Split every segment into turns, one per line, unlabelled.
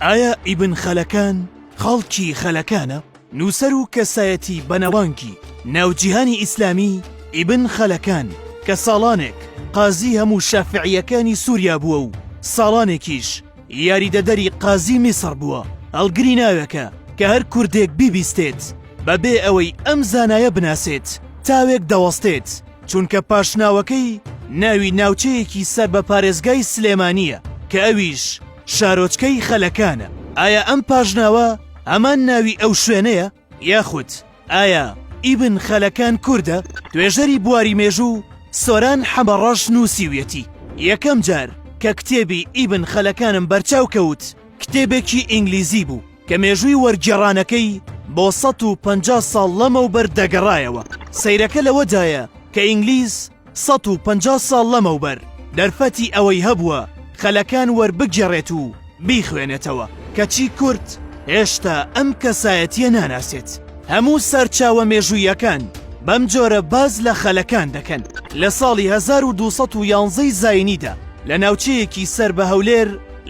ئایا ئیبن خەلەکان خەڵکی خەلەکانە؟ نووسەر و کەسایەتی بەنەوانگی ناوجیهانی ئیسلامی ئیبن خەلەکان کە ساڵانێک قازی هەموو شافعیەکانی سووریا بووە و ساڵانێکیش یاریدەدەری قازی میسر بووە، هەڵگری ناوێکە کە هەر کوردێک بیبیستێت بەبێ ئەوەی ئەم زانایە بناسێت تاوێک دەوەستێت، چونکە پاشناوەکەی ناوی ناوچەیەکی سەر بە پارێزگای سلێمانیە کە ئەویش شارۆچکەی خەلەکانە. ئایا ئەم پاژناوە هەمان ناوی ئەو شوێنەیە؟ یاخود ئایا ئیبن خەلەکان کووردە؟ توێژەری بواری مێژوو سۆران حەمەڕەش نووسیویەتی یەکەم جار کە کتێبی ئیبن خەلەکانم بەرچاو کەوت کتێبێکی ئینگلیزی بوو کە مێژووی وەرگێڕانەکەی بۆ 150 ساڵ لەمەوبەر دەگەڕایەوە. سەیرەکە لەوەدایە کە ئینگلیز 150 ساڵ لەمەوبەر دەرفەتی ئەوەی هەبووە خەلەکان وەربگێڕێت و بیخوێنێتەوە، کەچی کورد هێشتا ئەم کەسایەتیە ناناسێت. هەموو سەرچاوە مێژوویەکان بەم جۆرە باز لە خەلەکان دەکەن. لە ساڵی 1211 زاینیدا لە ناوچەیەکی سەر بە هەولێر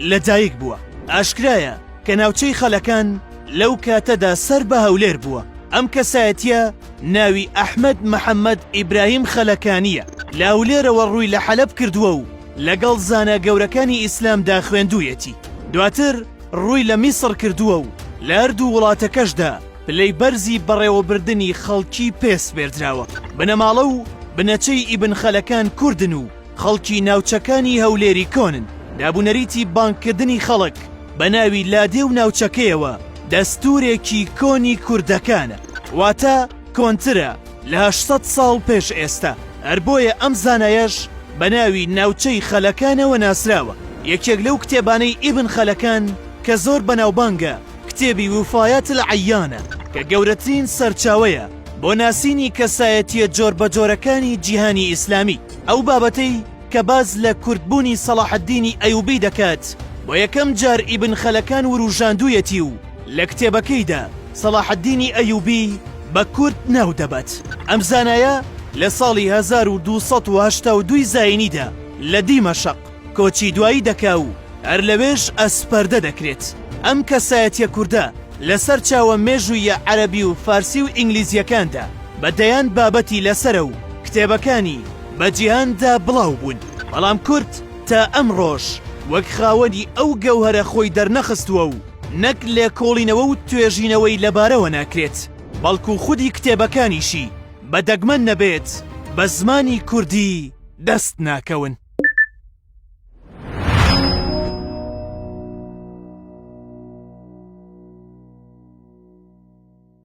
لەدایک بووە. ئاشکرایە کە ناوچەی خەلەکان لەو کاتەدا سەر بە هەولێر بووە. ئەم کەسایەتیە ناوی ئەحمەد محەممەد ئیبراهیم خەلەکانیە. لە هەولێرەوە ڕووی لە حەلەب کردووە و لەگەڵ زانە گەورەکانی ئیسلامدا خوێندوویەتی. دواتر ڕووی لە میسر کردووە و لە هەردوو وڵاتەکەشدا پلەی بەرزی بەڕێوەبردننی خەڵکی پێس بێردراوە. بنەماڵە و بنەچەی ئیبن خەلەکان کوردن و خەڵکی ناوچەکانی هەولێری کۆنن. دابوونەریتی بانکردنی خەڵک بە ناوی لادێ و ناوچەکەیەوە دەستورێکی کۆنی کوردەکانە، واتە کۆنترە لە 800 ساڵ پێش ئێستا. هەر بۆیە ئەم زانایەش بە ناوی ناوچەی خەلەکانەوە ناسراوە. یەکێک لەو کتێبانەی ئیبن خەلەکان کە زۆر بەناوبانگە کتێبی وفایەت العەیانە کە گەورەترین سەرچاوەیە بۆ ناسینی کەسایەتیە جۆر بە جۆرەکانی جیهانی ئیسلامی. ئەو بابەتەی کە باز لە کوردبوونی سەلاحەددینی ئەیوبی دەکات بۆ یەکەم جار ئیبن خەلەکان وروژاندوویەتی و لە کتێبەکەیدا سەلاحەددینی ئەیوبی بە کورد ناو دەبات. ئەم زانایە لە ساڵی 1282 زاینیدا لە دیمەشق کۆچی دوایی دەکا و هەر لەوێش ئەسپەردە دەکرێت. ئەم کەسایەتیە کووردە لەسەر چاوە مێژوویە عەرەبی و فارسی و ئینگلیزیەکاندا بەدەیان بابەتی لەسرە و کتێبەکانی بە جیهاندا بڵاو بوون. بەڵام کورد تا ئەم ڕۆژ وەک خاوەنی ئەو گەوهرە خۆی دەرنەخستووە و نەک لێکۆڵینەوە و توێژینەوەی لەبارەوە ناکرێت، بەڵکو خودی کتێبەکانیشی بە دەگمەن نەبێت بە زمانی کوردی دەست ناکەون.